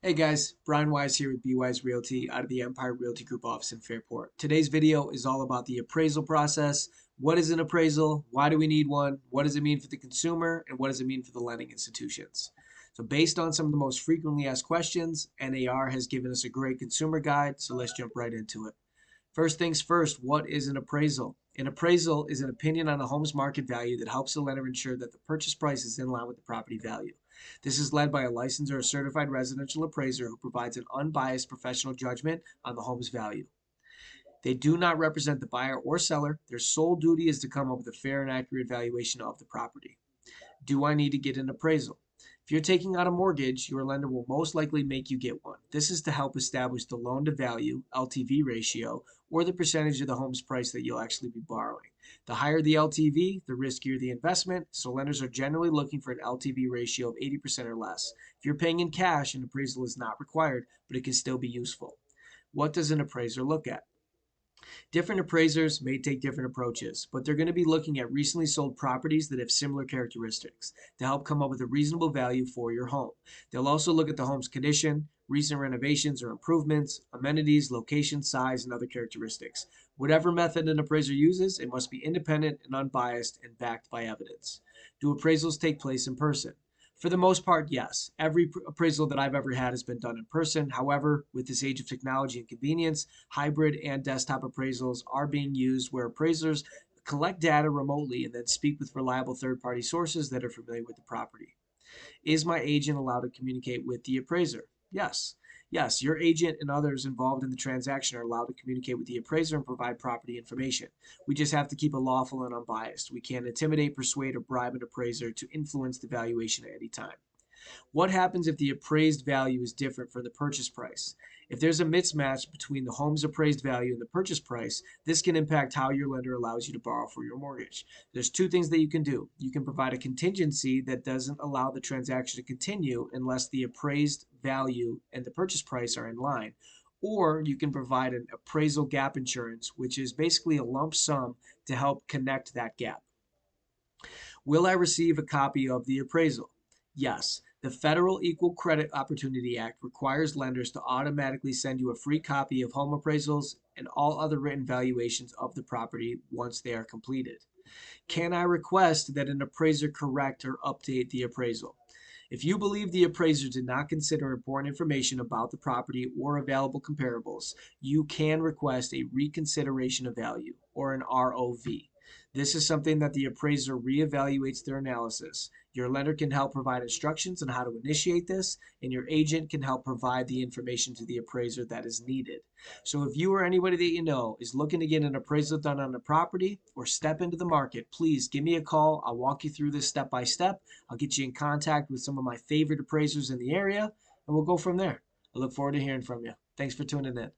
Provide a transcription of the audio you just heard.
Hey guys, Brian Wise here with B Wise Realty out of the Empire Realty Group office in Fairport. Today's video is all about the appraisal process. What is an appraisal? Why do we need one? What does it mean for the consumer? And what does it mean for the lending institutions? So based on some of the most frequently asked questions, NAR has given us a great consumer guide, so let's jump right into it. First things first, what is an appraisal? An appraisal is an opinion on a home's market value that helps the lender ensure that the purchase price is in line with the property value. This is led by a licensed or a certified residential appraiser who provides an unbiased professional judgment on the home's value. They do not represent the buyer or seller. Their sole duty is to come up with a fair and accurate valuation of the property. Do I need to get an appraisal? If you're taking out a mortgage, your lender will most likely make you get one. This is to help establish the loan to value, LTV ratio, or the percentage of the home's price that you'll actually be borrowing. The higher the LTV, the riskier the investment, so lenders are generally looking for an LTV ratio of 80% or less. If you're paying in cash, an appraisal is not required, but it can still be useful. What does an appraiser look at? Different appraisers may take different approaches, but they're going to be looking at recently sold properties that have similar characteristics to help come up with a reasonable value for your home. They'll also look at the home's condition, recent renovations or improvements, amenities, location, size, and other characteristics. Whatever method an appraiser uses, it must be independent and unbiased and backed by evidence. Do appraisals take place in person? For the most part, yes. Every appraisal that I've ever had has been done in person. However, with this age of technology and convenience, hybrid and desktop appraisals are being used where appraisers collect data remotely and then speak with reliable third-party sources that are familiar with the property. Is my agent allowed to communicate with the appraiser? Yes. Yes, your agent and others involved in the transaction are allowed to communicate with the appraiser and provide property information. We just have to keep it lawful and unbiased. We can't intimidate, persuade, or bribe an appraiser to influence the valuation at any time. What happens if the appraised value is different from the purchase price? If there's a mismatch between the home's appraised value and the purchase price, this can impact how your lender allows you to borrow for your mortgage. There's two things that you can do. You can provide a contingency that doesn't allow the transaction to continue unless the appraised value and the purchase price are in line. Or you can provide an appraisal gap insurance, which is basically a lump sum to help connect that gap. Will I receive a copy of the appraisal? Yes. The Federal Equal Credit Opportunity Act requires lenders to automatically send you a free copy of home appraisals and all other written valuations of the property once they are completed. Can I request that an appraiser correct or update the appraisal? If you believe the appraiser did not consider important information about the property or available comparables, you can request a reconsideration of value or an ROV. This is something that the appraiser reevaluates their analysis. Your lender can help provide instructions on how to initiate this, and your agent can help provide the information to the appraiser that is needed. So if you or anybody that you know is looking to get an appraisal done on a property or step into the market, please give me a call. I'll walk you through this step by step. I'll get you in contact with some of my favorite appraisers in the area, and we'll go from there. I look forward to hearing from you. Thanks for tuning in.